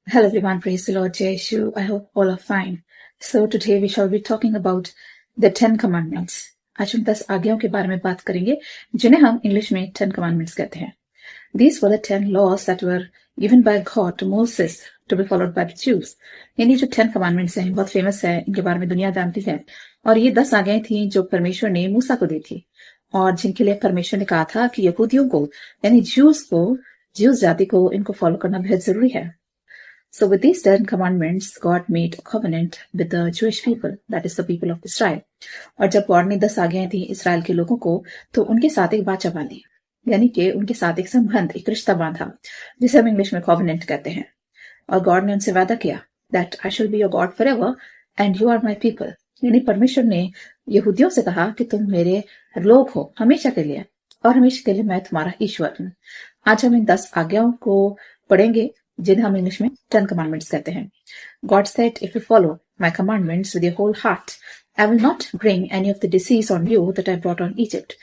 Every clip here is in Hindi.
Hello everyone, praise the Lord Jeshu. I hope all are fine. So today we shall be talking about the 10 commandments. आज हम 10 आज्ञाओं के बारे में बात करेंगे जिन्हें हम इंग्लिश में 10 commandments कहते हैं. These were the 10 laws that were given by God to Moses to be followed by the Jews. यानी जो 10 commandments हैं बहुत फेमस है, इनके बारे में दुनिया जानती है. और ये 10 आज्ञाएं थी जो परमेश्वर ने मूसा को दी थी और जिनके लिए परमेश्वर ने कहा था कि यहूदियों को यानी ज्यूज जाति को इनको फॉलो करना बेहद जरूरी है. So with these 10 commandments, God made a covenant with the Jewish people, that is the people of Israel. और जब गॉड ने 10 आज्ञाएं दी इसराइल के लोगों को, तो उनके साथ एक वाचा बांधी, यानी कि उनके साथ एक संबंध, एक रिश्ता बांधा, जिसे हम इंग्लिश में covenant कहते हैं. और गॉड ने उनसे वादा किया, that I shall be your God forever and you are my people. यानी परमेश्वर ने यहूदियों से कहा कि तुम मेरे लोग हो हमेशा के लिए और हमेशा के लिए मैं तुम्हारा ईश्वर हूँ. आज हम इन 10 आज्ञाओं को पढ़ेंगे जिन्हें हम इंग्लिश में 10 commandments कहते हैं. God said, if you follow my commandments with your whole heart, I will not bring any of the disease on you that I brought on Egypt.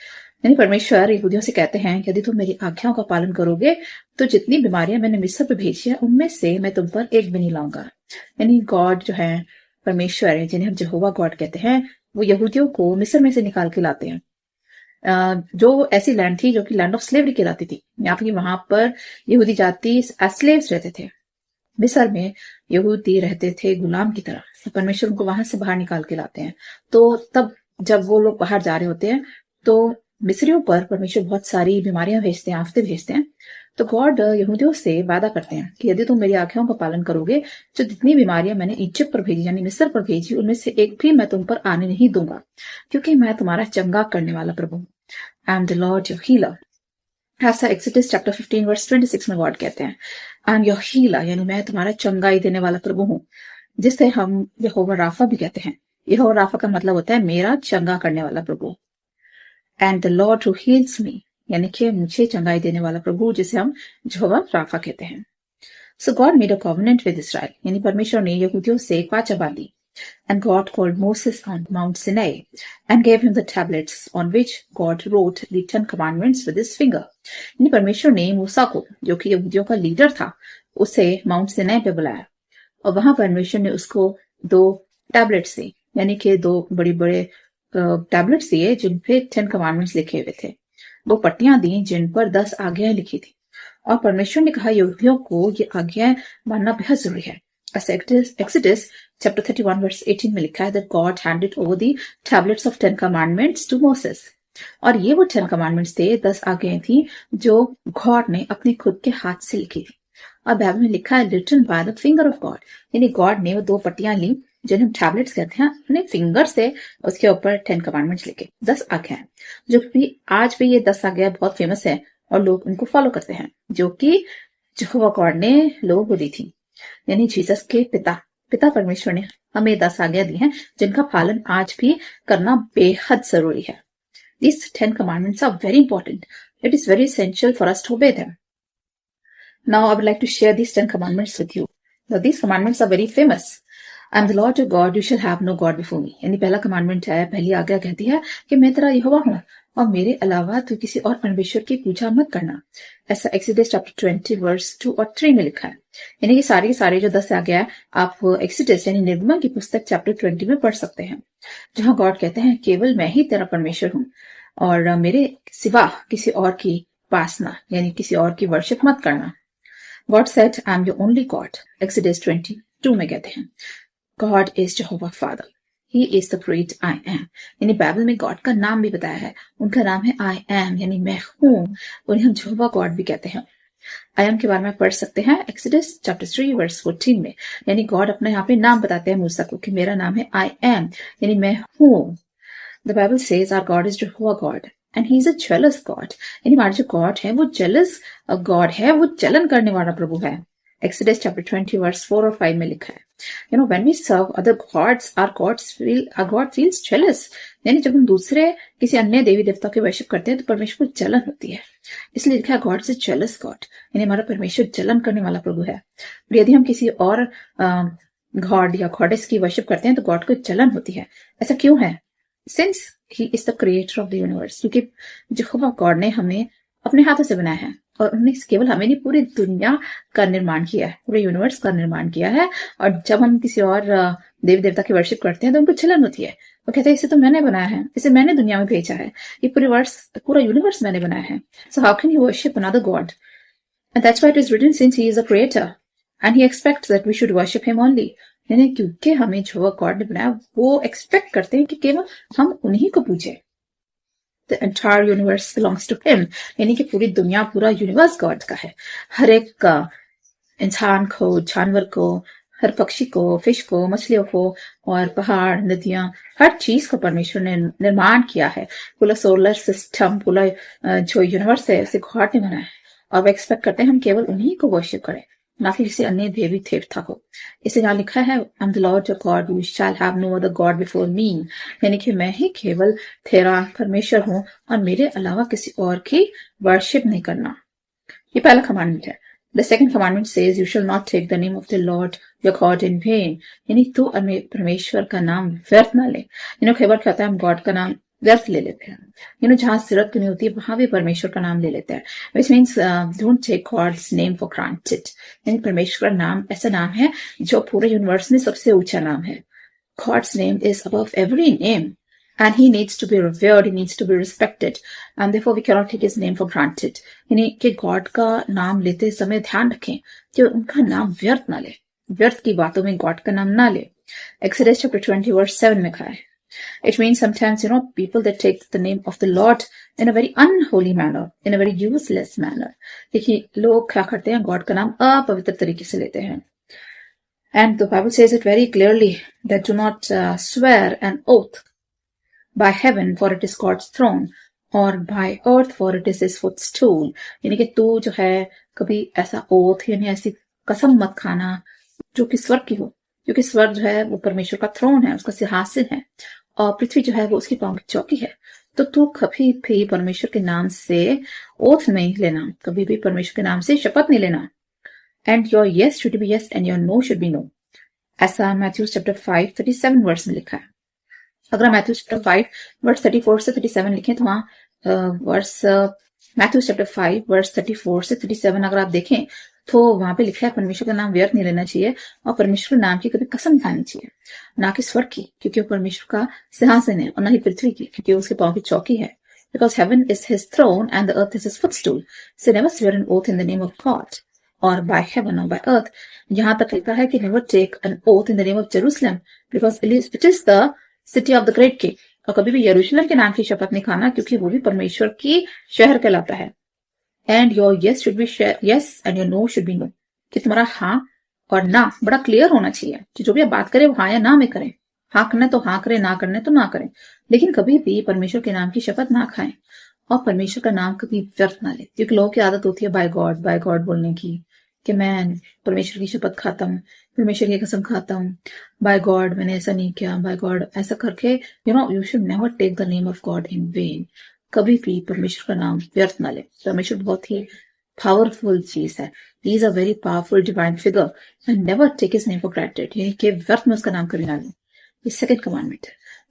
यानी परमेश्वर यहूदियों से कहते हैं कि यदि तुम मेरी आज्ञाओं का पालन करोगे तो जितनी बीमारियां मैंने मिस्र पे भेजी है उनमें से मैं तुम पर एक भी नहीं लाऊंगा. यानी गॉड जो है परमेश्वर है जिन्हें हम यहोवा गॉड कहते हैं, वो यहूदियों को मिस्र में से निकाल के लाते हैं, जो ऐसी लैंड थी जो कि लैंड ऑफ स्लेवरी कहलाती थी. यहाँ पर वहां पर यहूदी जाति स्लेव्स रहते थे. मिस्र में यहूदी रहते थे गुलाम की तरह. तो परमेश्वर उनको वहां से बाहर निकाल के लाते हैं. तो तब जब वो लोग बाहर जा रहे होते हैं तो मिस्रियों पर परमेश्वर बहुत सारी बीमारियां भेजते हैं, आफतें भेजते हैं. तो गॉड यहूदियों से वादा करते हैं कि यदि तुम मेरी आज्ञाओं का पालन करोगे जो जितनी बीमारियां मैंने इजिप्ट पर भेजी यानी मिस्र पर भेजी उनमें से एक भी मैं तुम पर आने नहीं दूंगा, क्योंकि मैं तुम्हारा चंगा करने वाला प्रभु हूं. आई am the Lord your healer. ऐसा एक्सोडस चैप्टर 15 वर्स 26 में गॉड कहते हैं, आई एम योर हीलर, यानी मैं तुम्हारा चंगाई देने वाला प्रभु हूं, जिसे हम यहोवा राफा भी कहते हैं. यहोवा राफा का मतलब होता है मेरा चंगा करने वाला प्रभु. And the Lord who heals me, यानी कि मुझे चंगाई देने वाला प्रभु, जिसे हम यहोवा राफा कहते हैं. So God made a covenant with Israel, यानी परमेश्वर ने यहूदियों से एक वाचा बांधी. And God called Moses on Mount Sinai and gave him the tablets on which God wrote the 10 commandments with his finger. यानी परमेश्वर ने मूसा को, जो कि यहूदियों का लीडर था, उसे माउंट सिनाई पे बुलाया और वहां परमेश्वर ने उसको 2 टैबलेट्स दी, यानी कि 2 बड़े बड़े टैबलेट्स दिए जिन पे 10 कमांडमेंट्स लिखे हुए थे. 2 पट्टियां दी जिन पर 10 आज्ञाएं लिखी थी और परमेश्वर ने कहा यहूदियों को ये आज्ञाएं मानना बेहद जरूरी है. Exodus chapter 31 verse 18 में लिखा है that God handed over the tablets of 10 commandments to Moses. और ये वो 10 commandments थे, 10 आज्ञाएं थी जो गॉड ने अपने खुद के हाथ से लिखी थी. और बाइबल में लिखा है written by the finger of God, यानी गॉड ने वो 2 पट्टियां ली जिन्हें हम टैबलेट्स कहते हैं, अपने फिंगर से उसके ऊपर 10 कमांडमेंट्स लिखे, 10 आज्ञाएं, जो कि आज भी ये 10 आज्ञाएं बहुत फेमस है और लोग उनको फॉलो करते हैं, जो कि यहोवा गॉड ने लोगों को दी थी. यानी जीसस के पिता परमेश्वर ने हमें 10 आज्ञा दी हैं जिनका पालन आज भी करना बेहद जरूरी है. These 10 commandments are very important. It is very essential for us to obey them. Now I would like to share these 10 commandments with you. Now these commandments are very famous. I am the Lord your God, you shall have no God before me. यानी पहला कमांडमेंट है, पहली आज्ञा कहती है कि मैं तेरा यहोवा हूँ और मेरे अलावा तू किसी और परमेश्वर की पूजा मत करना. ऐसा एक्सोडस चैप्टर 20 वर्स 2 और 3 में लिखा है. यानी कि सारे जो 10 आज्ञा है आप एक्सोडस यानी निर्गमन की पुस्तक चैप्टर 20 में पढ़ सकते हैं, जहां गॉड कहते हैं केवल मैं ही तेरा परमेश्वर हूँ और मेरे सिवा किसी और की उपासना यानी किसी और की वर्शिप मत करना. God said I am your only God. Exodus 22 में कहते हैं God is Jehovah Father. He is the great I am. यानी बाइबल में गॉड का नाम भी बताया है. उनका नाम है I am, यानी मैं हूँ. उन्हें हम Jehovah God भी कहते हैं. I am के बारे में पढ़ सकते हैं एक्सोडस चैप्टर 3 वर्स 14 में. यानी गॉड अपने यहाँ पे नाम बताते हैं मूसा को कि मेरा नाम है I am, यानी मैं हूँ. The Bible says our God is Jehovah God and he is a jealous God. यानी हमारा जो गॉड है वो jealous गॉड है, वो जलन करने वाला प्रभु है. Exodus chapter 20 verse 4 और 5 में लिखा है. When we serve other gods, our God feels jealous. यानी जब हम दूसरे किसी अन्य देवी देवता के वर्शिप करते हैं तो परमेश्वर को जलन होती है. इसलिए लिखा है God is a jealous God. यानी हमारा परमेश्वर जलन करने वाला प्रभु है. और यदि हम किसी और गॉड या गॉडेस की वर्शिप करते हैं तो गॉड को जलन होती है. ऐसा क्यों है? Since he is the creator of the universe. क्योंकि यहोवा गॉड ने हमें अपने हाथों से बनाया है और उन्होंने केवल हमें नहीं, पूरी दुनिया का निर्माण किया है, पूरे यूनिवर्स का निर्माण किया है। और जब हम किसी और देवी देवता की वर्शिप करते हैं तो उनको जलन होती है। वो कहते हैं इसे तो मैंने बनाया है, इसे मैंने दुनिया में भेजा है, ये पूरा यूनिवर्स मैंने बनाया है। So how can you worship another God? And that's why it is written, since he is a creator and he expects that we should worship him only. यानी क्योंकि हमें जो गॉड ने बनाया वो एक्सपेक्ट करते हैं कि केवल हम उन्हीं को पूजें। The entire universe belongs to him, यानी कि पूरी दुनिया, पूरा यूनिवर्स गॉड का है। हर एक इंसान को, जानवर को, हर पक्षी को, फिश को, मछलियों को, और पहाड़, नदियां, हर चीज को परमेश्वर ने निर्माण किया है। पूरा सोलर सिस्टम, पूरा जो यूनिवर्स है उसे गॉड ने बनाया है। और वो एक्सपेक्ट करते हैं हम केवल उन्हीं को वर्शिप करें, ना कि किसी अन्य देवी देवता को। इसे यहाँ लिखा है, I am the Lord your God, you shall have no other God before me. यानी कि मैं ही केवल तेरा परमेश्वर हूँ और मेरे अलावा किसी और की वर्शिप नहीं करना। ये पहला कमांडमेंट है। The second commandment says, you shall not take the name of the Lord your God in vain. यानी तू परमेश्वर का नाम व्यर्थ ना ले। कई बार क्या होता है, हम गॉड का नाम व्यर्थ ले लेते हैं। जहां जरूरत नहीं होती है वहां भी परमेश्वर का नाम ले लेते हैं। Which means don't take God's name for granted. यानी परमेश्वर का नाम ऐसा नाम है जो पूरे यूनिवर्स में सबसे ऊंचा नाम है। God's name is above every name. And he needs to be revered, he needs to be respected, and therefore we cannot take his name for granted. यानी कि गॉड का नाम लेते समय ध्यान रखें कि उनका नाम व्यर्थ ना ले, व्यर्थ की बातों में गॉड का नाम ना ले। Exodus chapter 20 verse 7 में कहा है, it means sometimes people that take the name of the Lord in a very unholy manner, in a very useless manner. देखिए लोग क्या करते हैं, गॉड का नाम अपवित्र तरीके से लेते हैं। And the Bible says it very clearly that do not swear an oath by heaven, for it is God's throne, or by earth, for it is his footstool. यानी कि तू जो है कभी ऐसा ओथ यानी ऐसी कसम मत खाना जो कि स्वर्ग की हो, क्योंकि स्वर्ग जो है वो परमेश्वर का थ्रोन है, उसका सिंहासन है, और पृथ्वी जो है वो उसकी पांव की चौकी है। तो तू कभी भी परमेश्वर के नाम से ओथ नहीं लेना, कभी भी परमेश्वर के नाम से शपथ नहीं लेना। And your yes should be yes and your no should be no. ऐसा मैथ्यू चैप्टर 5:37 वर्स में लिखा है। अगर मैथ्यू चैप्टर 5 वर्स 34 से 37 लिखें तो वहां वर्स मैथ्यू चैप्टर 5 वर्स 34 से 37 अगर आप देखें तो वहां पे लिखा है परमेश्वर का नाम व्यर्थ नहीं लेना चाहिए और परमेश्वर नाम की कभी कसम खानी चाहिए, ना कि स्वर्ग की क्योंकि वो परमेश्वर का सिंहासन है, और ना ही पृथ्वी की क्योंकि उसके पांव की चौकी है। Because heaven is his throne and the earth is his footstool. So never swear an oath in the name of God or by heaven or by earth. यहाँ तक लिखा है कि never take an oath in the name of Jerusalem because it is the city of the great king. और कभी भी यरूशलेम के नाम की शपथ नहीं खाना क्योंकि वो भी परमेश्वर की शहर कहलाता है। And your yes should be yes and your no should be no. कि तुम्हारा हाँ और ना बड़ा क्लियर होना चाहिए कि जो भी आप बात करें वो हाँ या ना में करें। हाँ करना तो हाँ करें, ना करना तो ना करें, लेकिन कभी भी परमेश्वर के नाम की शपथ ना खाएं और परमेश्वर का नाम कभी व्यर्थ ना ले। क्योंकि लोगों की आदत होती है बाय गॉड बोलने की कि मैं परमेश्वर की शपथ खाता हूँ, परमेश्वर की कसम खाता हूँ, बाय गॉड मैंने ऐसा नहीं किया, बाय गॉड ऐसा करके you should never take the name of God in vain. कभी भी परमेश्वर का नाम व्यर्थ ना ले। परमेश्वर बहुत ही पावरफुल चीज है, he is a very powerful divine figure and never take his name for granted, यानी कि व्यर्थ में उसका नाम कभी ना ले। Second commandment.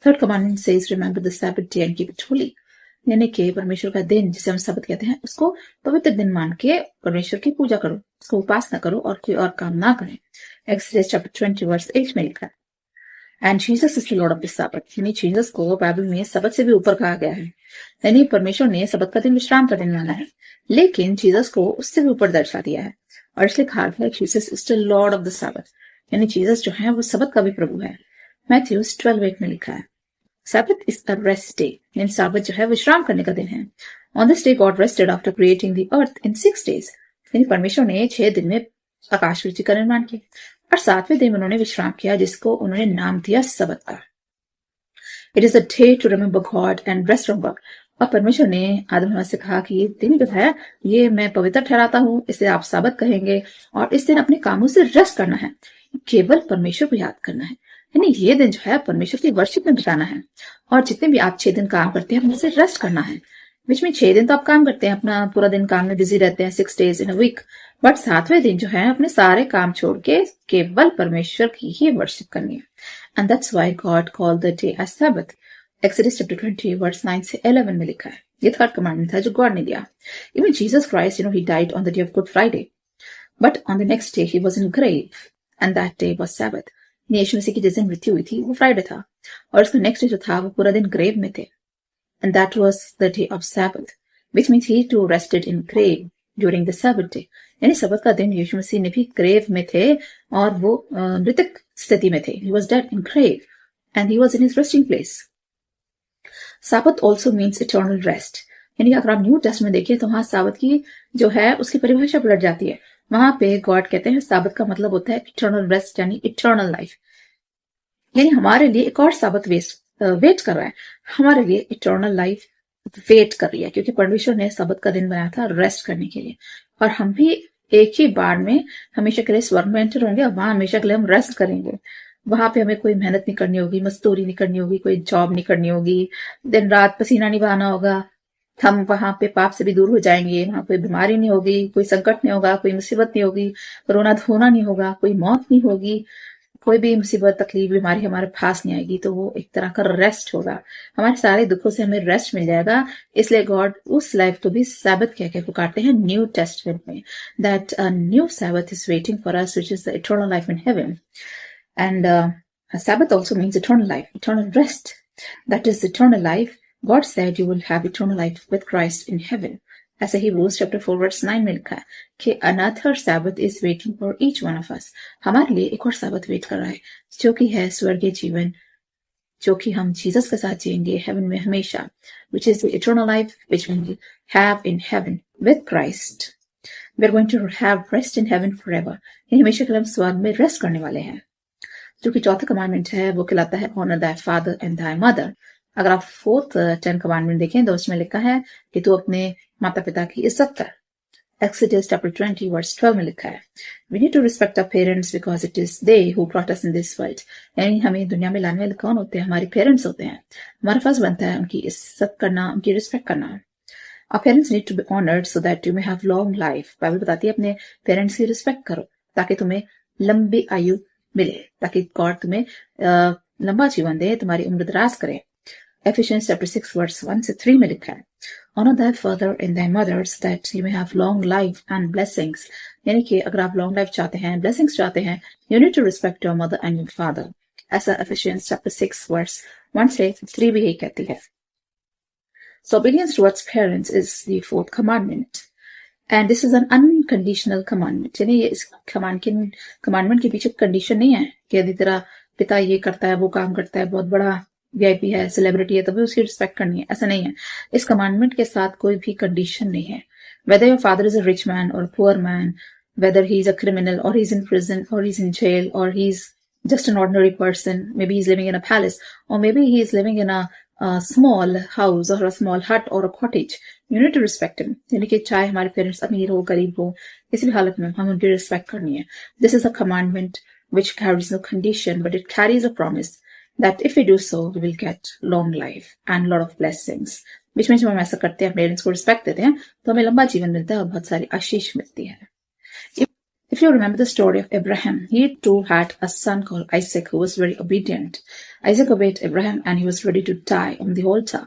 Third commandment says remember the Sabbath day and keep it holy, यानी कि परमेश्वर का दिन जिसे हम सब्त कहते हैं उसको पवित्र दिन मान के परमेश्वर की पूजा करो, उसको उपासना करो और कोई और काम ना करें। एक्सोडस चैप्टर 20 वर्स 8 में लिखा है and Jesus is the Lord of the Sabbath, यानी जीसस को बाइबल में सब्त से भी ऊपर कहा गया है। यानी परमेश्वर ने सब्त का दिन विश्राम का दिन माना है, लेकिन जीसस को उससे भी ऊपर दर्शा दिया है और इसलिए कहा गया Jesus is the Lord of the Sabbath, यानी जीसस जो है वो सब्त का भी प्रभु है। मैथ्यूज 12:8 में लिखा है Sabbath is a rest day, यानी साबत जो है विश्राम करने का दिन है। On this day God rested after creating the earth in 6 days, यानी परमेश्वर ने 6 दिन में आकाश पृथ्वी का निर्माण किया और 7वें दिन उन्होंने विश्राम किया जिसको उन्होंने नाम दिया सबत का। It is a day to remember God and rest from work, और परमेश्वर ने आदम हवा से कहा कि ये दिन जो है ये मैं पवित्र ठहराता हूँ, इसे आप साबत कहेंगे और इस दिन अपने कामों से रेस्ट करना है, केवल परमेश्वर को याद करना है। यानी ये दिन जो है परमेश्वर की वर्शिप में बिताना है और जितने भी आप 6 दिन काम करते हैं उनसे रेस्ट करना है। बीच में 6 दिन तो आप काम करते हैं, अपना पूरा दिन काम में बिजी रहते हैं, 6 days in a week, but 7वें दिन जो है अपने सारे काम छोड़ के केवल परमेश्वर की ही वर्शिप करनी है। And that's why God called the day as Sabbath. Exodus chapter 20 verse 9 से 11 में लिखा है ये थर्ड कमांडमेंट था जो गॉड ने दिया. Even Jesus Christ, he died on the day of Good Friday, but on the next day he was in grave, and that day was Sabbath. यीशु मसीह की जिस दिन मृत्यु हुई थी वो फ्राइडे था, और उसका नेक्स्ट डे जो था वो पूरा दिन ग्रेव में थे. And that was the day of Sabbath, which means he too rested in grave during the Sabbath day. यानी सबत का दिन यीशु मसीह ने भी ग्रेव में थे और वो मृतक स्थिति में थे. He was dead in grave and he was in his resting place. Sabbath also means eternal rest. यानी अगर आप न्यू टेस्ट में देखिए तो वहां साबत की जो है उसकी परिभाषा पलट जाती है. वहां पे गॉड कहते हैं साबत का मतलब होता है इटर्नल रेस्ट, यानी इटर्नल लाइफ. यानी हमारे लिए एक और साबत वेट कर रहा है. हमारे लिए इटर्नल लाइफ वेट कर रही है, क्योंकि परमेश्वर ने साबत का दिन बनाया था रेस्ट करने के लिए. और हम भी एक ही बार में हमेशा के लिए स्वर्ग में एंटर होंगे और वहां हमेशा के लिए हम रेस्ट करेंगे. वहां पे हमें कोई मेहनत नहीं करनी होगी, मजदूरी नहीं करनी होगी, कोई जॉब नहीं करनी होगी, दिन रात पसीना नहीं बहाना होगा. हम वहां पे पाप से भी दूर हो जाएंगे. वहां कोई बीमारी नहीं होगी, कोई संकट नहीं होगा, कोई मुसीबत नहीं होगी, रोना धोना नहीं होगा, कोई मौत नहीं होगी, कोई भी मुसीबत तकलीफ बीमारी हमारे पास नहीं आएगी. तो वो एक तरह का रेस्ट होगा. हमारे सारे दुखों से हमें रेस्ट मिल जाएगा. इसलिए गॉड उस लाइफ को भी सैबत कह के पुकारते हैं न्यू टेस्टमेंट में, that a new Sabbath is waiting for us, which is the eternal life in heaven. And Sabbath also means eternal life, eternal rest. That is eternal life. God said you will have eternal life with Christ in heaven. ऐसे ही Hebrews chapter 4 verse 9 में लिखा है कि another Sabbath is waiting for each one of us. हमारे लिए एक और साबत वेट कर रहा है, जो कि है स्वर्गीय जीवन, जो कि हम जीसस के साथ जिएंगे हेवन में हमेशा, which is the eternal life which we will have in heaven with Christ. We are going to have rest in heaven forever. यानी हमेशा के लिए हम स्वर्ग में रेस्ट करने वाले हैं. जो कि चौथा कमांडमेंट है वो कहलाता है ऑनर दाय फादर एंड दाय मदर. अगर आप फोर्थ 10 कमांडमेंट देखें तो उसमें लिखा है कि तू अपने माता पिता की इज्जत कर. Exodus chapter 20 verse 12 में लिखा है we need to respect our parents because it is they who brought us in this world. यानी हमें दुनिया में लाने वाले कौन होते हैं? हमारे पेरेंट्स होते हैं. हमारा फर्ज बनता है उनकी इज्जत करना, उनकी रिस्पेक्ट करना. Our parents need to be honored so that you may have long life. Bible बताती है अपने पेरेंट्स की रिस्पेक्ट करो ताकि तुम्हें लंबी आयु मिले, ताकि गॉड तुम्हें लंबा जीवन दे, तुम्हारी उम्र दराज करे. Ephesians chapter 6 verse 1 से 3 में लिखा है honor thy father and thy mother so that you may have long life and blessings. यानी कि अगर आप long life चाहते हैं, blessings चाहते हैं, you need to respect your mother and your father. ऐसा Ephesians chapter 6 verse 1 से 3 भी यही कहती है. So obedience towards parents is the fourth commandment. And this is an unconditional commandment. यानी ये इस commandment के पीछे कंडीशन नहीं है कि यदि तेरा पिता ये करता है, वो काम करता है, बहुत बड़ा VIP है, सेलिब्रिटी है, तभी उसकी रिस्पेक्ट करनी है. ऐसा नहीं है. इस कमांडमेंट के साथ कोई भी कंडीशन नहीं है. Whether your father is a rich man or a poor man, whether he is a criminal or he's in prison or he's in jail or he's just an ordinary person, maybe he's living in a palace or maybe he is living in a small house or a small hut or a cottage, you need to respect him. यानी कि चाहे हमारे पेरेंट्स अमीर हो गरीब हो, किसी भी हालत में हम उनकी रिस्पेक्ट करनी है. This is a commandment which carries no condition, but it carries a promise that if we do so, we will get long life and lot of blessings. बीच में जब हम ऐसा करते हैं, पेरेंट्स को रिस्पेक्ट देते हैं, तो हमें लंबा जीवन मिलता है और बहुत सारी आशीष मिलती है. If you remember the story of Abraham, he too had a son called Isaac who was very obedient. Isaac obeyed Abraham and he was ready to die on the altar.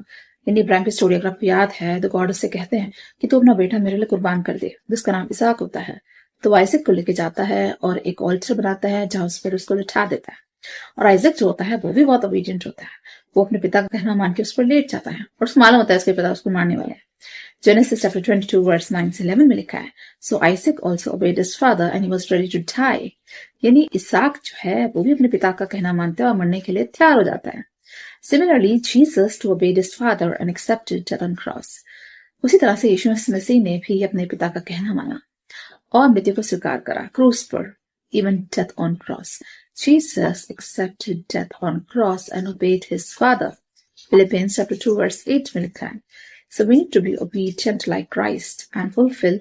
यानी इब्राहिम की स्टोरी अगर आपको याद है तो गॉड उससे कहते हैं कि तू अपना बेटा मेरे लिए कुर्बान कर दे, जिसका नाम इसहाक होता है. तो आइजक को लेके जाता है और एक ऑल्टर बनाता है जहां उस पर उसको लिटा देता है. और आइजक जो होता है वो भी बहुत ओबीडियंट होता है. वो अपने पिता का कहना मान के उस पर लेट जाता है और उसको मालूम होता है उसके पिता उसको मारने वाले हैं. Genesis chapter 22 verse 9 से 11 में लिखा है So Isaac also obeyed his father and he was ready to die. यानी इसहाक जो है वो भी अपने पिता का कहना मानता है और मरने के लिए तैयार हो जाता है. Similarly, Jesus too obeyed his father and accepted death on cross. उसी तरह से यीशु मसीह ने भी अपने पिता का कहना माना और मृत्यु को स्वीकार करा क्रूस पर, even death on cross. Jesus accepted death on cross and obeyed his father. Philippians chapter 2 verse 8 में लिखा है So we need to be obedient like Christ and fulfill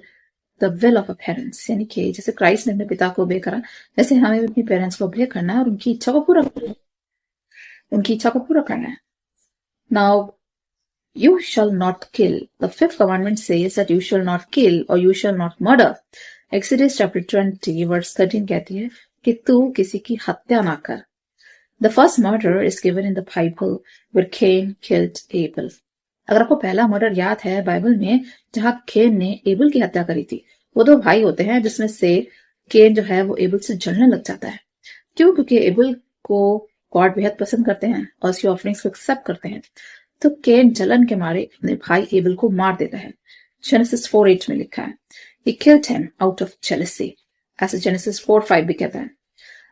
the will of our parents. यानी कि जैसे क्राइस्ट ने अपने पिता को obey करा, वैसे हमें भी अपने पेरेंट्स को obey करना है और उनकी इच्छा को पूरा करना है. Now, you shall not kill. The fifth commandment says that you shall not kill or you shall not murder. Exodus chapter 20 verse 13 कहती है कि तू किसी की हत्या ना कर. The first murder is given in the Bible where Cain killed Abel. अगर आपको पहला मर्डर याद है बाइबल में, जहां केन ने एबल की हत्या करी थी। वो दो भाई होते हैं जिसमें से केन जो है वो एबल से जलने लग जाता है। क्यों? क्योंकि एबल को गॉड बेहद पसंद करते हैं और उसकी ऑफरिंग्स को एक्सेप्ट करते हैं। तो केन जलन के मारे अपने भाई एबल को मार देता है। जेनेसिस 4:8 में लिखा है, He killed him out of jealousy, ऐसे जेनेसिस 4:5 भी कहता है।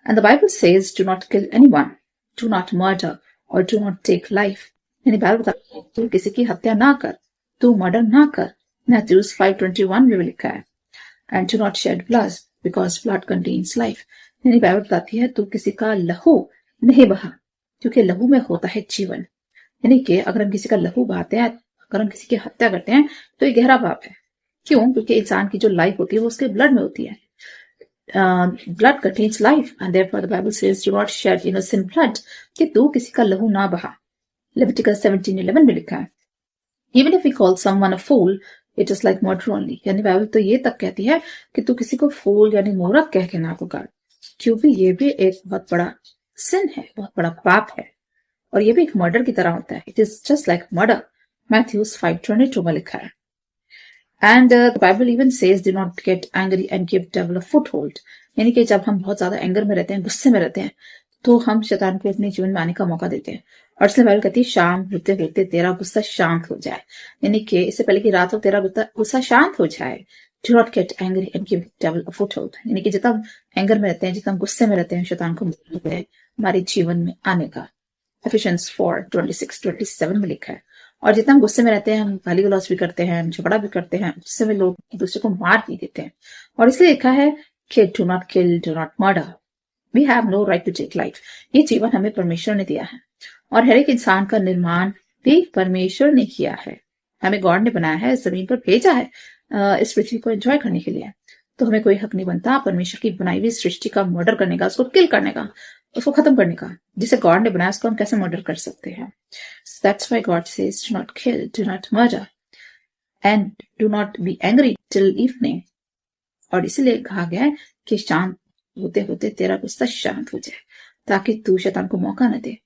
And the Bible says, do not kill anyone, do not murder, or do not take life. यानी बाइबल बताता है तू किसी की हत्या ना कर, तू मर्डर ना कर। मैथ्यूज 5:21 में भी लिखा है, And do not shed blood, because blood contains life. यानी बाइबल बताती है तू किसी का लहू नहीं बहा, क्योंकि लहू में होता है जीवन। यानी कि अगर हम किसी का लहू बहाते हैं, अगर हम किसी की हत्या करते हैं, तो ये गहरा पाप है। क्यों? क्योंकि इंसान की जो लाइफ होती है वो उसके ब्लड में होती है। Blood contains life and therefore the Bible says do not shed innocent blood, कि तू किसी का लहू ना बहा। लेविटिकस 17:11 में लिखा है, even if we call someone a fool, it is like murder only. यानी बाइबल तो ये तक कहती है कि तू किसी को फूल यानी मूर्ख कह के ना पुकार, क्योंकि ये भी एक बहुत बड़ा सिन है, बहुत बड़ा पाप है, और ये भी एक मर्डर की तरह होता है। It is just like murder. Matthews 5:22 में लिखा है। And the Bible even says do not get angry and give devil a foothold, यानी कि जब हम बहुत ज्यादा एंगर में रहते हैं, गुस्से में रहते हैं, तो हम शैतान को अपने जीवन में आने का मौका देते हैं। और इसलिए बाइबल कहती है शाम होते होते तेरा गुस्सा शांत हो जाए, यानी कि इससे पहले कि रात हो तेरा गुस्सा शांत हो जाए। Do not get angry and give devil a foothold, यानी कि जितना हम एंगर में रहते हैं, जितना हम गुस्से में रहते हैं, शैतान को मौका देते हैं हमारे जीवन में आने का। एफिशिएंस 4:26-27 में लिखा है। और जितना हम गुस्से में रहते हैं, हम गाली गलौज भी करते हैं, हम झगड़ा भी करते हैं, गुस्से में लोग एक दूसरे को मार भी देते हैं। और इसलिए लिखा है कि do not kill, do not murder, we have no right to take life. ये जीवन हमें परमेश्वर ने दिया है, और हर एक इंसान का निर्माण भी परमेश्वर ने किया है। हमें गॉड ने बनाया है, इस जमीन पर भेजा है इस पृथ्वी को एंजॉय करने के लिए। तो हमें कोई हक नहीं बनता परमेश्वर की बनाई हुई सृष्टि का मर्डर करने का, उसको किल करने का, उसको खत्म करने का। जिसे गॉड ने बनाया उसको हम कैसे मर्डर कर सकते हैं? That's why God says do not kill, do not murder, and do not be angry till evening. और इसलिए कहा गया है कि शांत होते होते तेरा गुस्सा शांत हो जाए, ताकि तू शैतान को मौका न दे।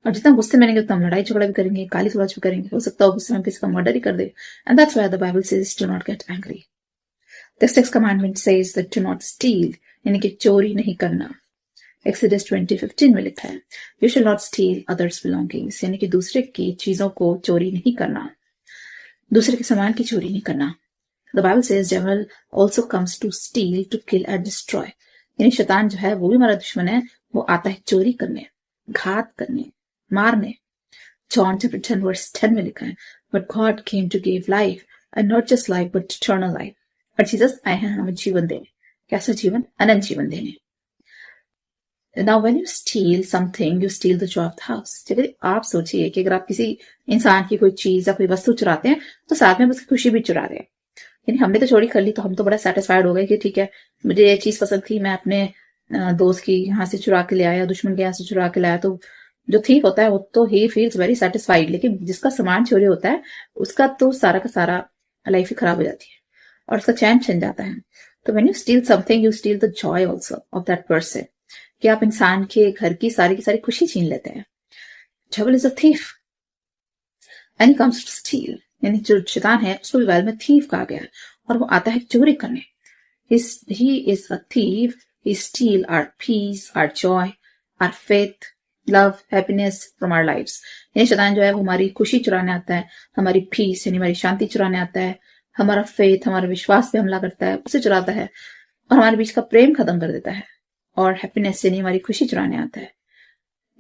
और जितना गुस्से में रहेंगे उतना हम लड़ाई झगड़ा भी करेंगे, गाली गलौज भी करेंगे, हो सकता है गुस्से में किसी का मर्डर ही कर दे। And that's why the Bible says do not get angry. The sixth commandment says that do not steal, यानी कि चोरी नहीं करना। Exodus 20:15 में लिखा है, You shall not steal others' belongings, यानी कि दूसरे की चीजों को चोरी नहीं करना, दूसरे के सामान की चोरी नहीं करना। The Bible says devil also comes to steal, to kill and destroy, यानी शैतान जो है वो भी हमारा दुश्मन है, वो आता है चोरी करने, घात करने, मारने। John chapter 10:10 में लिखा है, But God came to give life, and not just life but eternal life. और जीसस आए हैं हमें जीवन देने। कैसा जीवन? अनंत जीवन देने। Now when you steal something, you steal the joy of the house. अगर आप सोचिए कि अगर आप किसी इंसान की कोई चीज या कोई वस्तु चुराते हैं, तो साथ में उसकी खुशी भी चुरा रहे हैं। यानी हमने तो चोरी कर ली तो हम तो बड़ा सेटिस्फाइड हो गए कि ठीक है, मुझे ये चीज पसंद थी, मैं अपने दोस्त की यहाँ से चुरा के ले आया, दुश्मन के यहाँ से चुरा के लाया। तो जो थीफ होता है वो तो ही फील्स वेरी सेटिस्फाइड, लेकिन जिसका सामान चोरी होता है उसका तो सारा का सारा लाइफ ही खराब हो जाती है और उसका चैन छिन जाता है। तो when you steel something, you steel the Joy also of that person, कि आप इंसान के घर की सारी खुशी छीन लेते हैं। Devil is a thief and he comes to steal, यानी जो शैतान है उसको भी बाइबल में थीफ कहा गया है, और वो आता है चोरी करने। He is a thief. He steal our peace, our joy, our faith, love, happiness from our lives. यानी शैतान जो है वो हमारी खुशी चुराने आता है, हमारी पीस यानी हमारी शांति चुराने आता है, हमारा फेथ, हमारा विश्वास पे हमला करता है, उसे चुराता है, और हमारे बीच का प्रेम खत्म कर देता है, और हैप्पीनेस यानी हमारी खुशी चुराने आता है।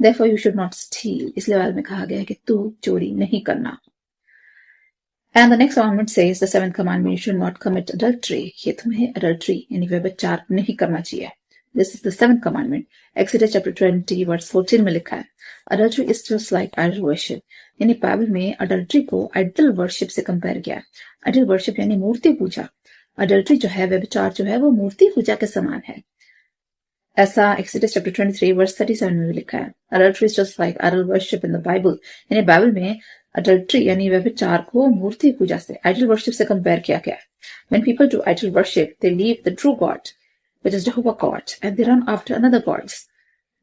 Therefore you should not steal, इसलिए बाइबल में कहा गया है कि तू चोरी नहीं करना। And the next commandment says, the seventh commandment, you should not commit adultery. ये तुम्हें adultery यानी व्यभिचार नहीं करना चाहिए। This is the seventh commandment. Exodus chapter 20:14 में लिखा है, adultery is just like idol worship, यानी बाइबल में adultery को idol worship से कंपेयर किया है। idol worship यानी मूर्ति पूजा। adultery जो है, व्यभिचार जो है, वो मूर्ति पूजा के समान है। ऐसा Exodus chapter 23:37 में लिखा है, adultery is just like idol worship in the Bible, यानी बाइबल में adultery यानी व्यभिचार को मूर्ति पूजा से, idol worship से कंपेयर किया गया है। When people do idol worship, they leave the true God, which is Jehovah God, and they run after another gods,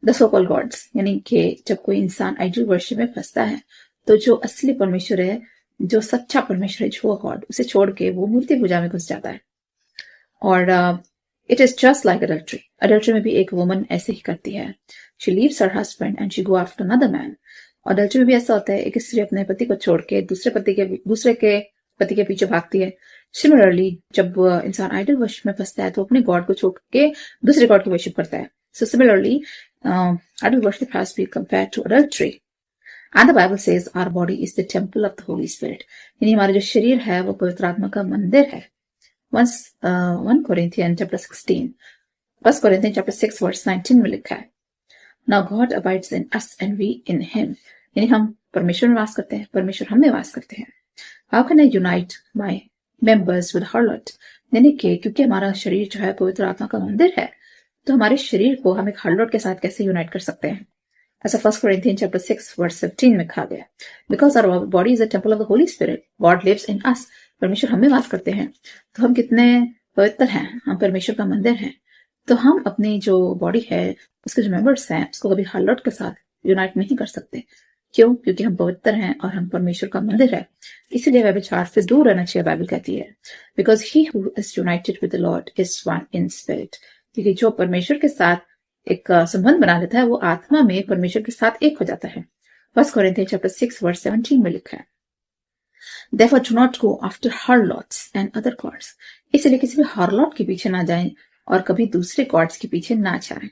the so-called gods, यानी कि जब कोई इंसान idol worship में फंसता है, तो जो असली परमेश्वर है जो सच्चा परमेश्वर है, जो गॉड, उसे छोड़ के वो मूर्ति पूजा में घुस जाता है। और it is just like adultery. Adultery में भी एक वुमन ऐसे ही करती है। She leaves her husband and she go after another man. Adultery में भी ऐसा होता है, एक स्त्री अपने पति को छोड़ के दूसरे के पति के पीछे भागती है। सिमिलरली जब इंसान आइडल वर्शिप में फंसता है तो अपने गॉड को छोड़ के दूसरे गॉड की वर्शिप करता है। So similarly idol worship has been compared to adultery. And the Bible says our body is the temple of the Holy Spirit, यानी हमारा जो शरीर है वो पवित्र आत्मा का मंदिर है। Once 1 Corinthians chapter 16, 1 Corinthians chapter 6 verse 19 में लिखा है, Now God abides in us and we in him, यानी हम परमेश्वर में वास करते हैं, परमेश्वर हम में वास करते हैं। How can I unite my members with harlot? यानी कि क्योंकि हमारा शरीर जो है पवित्र आत्मा का मंदिर है, तो हमारे शरीर को हम एक हार्लॉट के साथ कैसे यूनाइट कर सकते हैं? ऐसा 1 Corinthians chapter 6 verse 17 में कहा गया, Because our body is a temple of the Holy Spirit, God lives in us. परमेश्वर हमें वास करते हैं, तो हम कितने पवित्र हैं, हम परमेश्वर का मंदिर हैं। तो हम अपनी जो बॉडी है, उसके जो मेंबर्स हैं, उसको कभी हार्लॉट के साथ यूनाइट नहीं कर सकते। क्यों? क्योंकि हम पवित्र हैं और हम परमेश्वर का मंदिर है। इसीलिए व्यभिचार से दूर रहना चाहिए, बाइबल कहती है। Because he who is United with the Lord is one in spirit, क्योंकि जो परमेश्वर के साथ एक संबंध बना लेता है वो आत्मा में परमेश्वर के साथ एक हो जाता है। 1 Corinthians chapter 6 verse 17 में लिखा है, Therefore do not go after harlots and other gods. इसलिए किसी भी हार्लॉट के पीछे ना जाएं और कभी दूसरे गॉड्स के पीछे ना जाएं।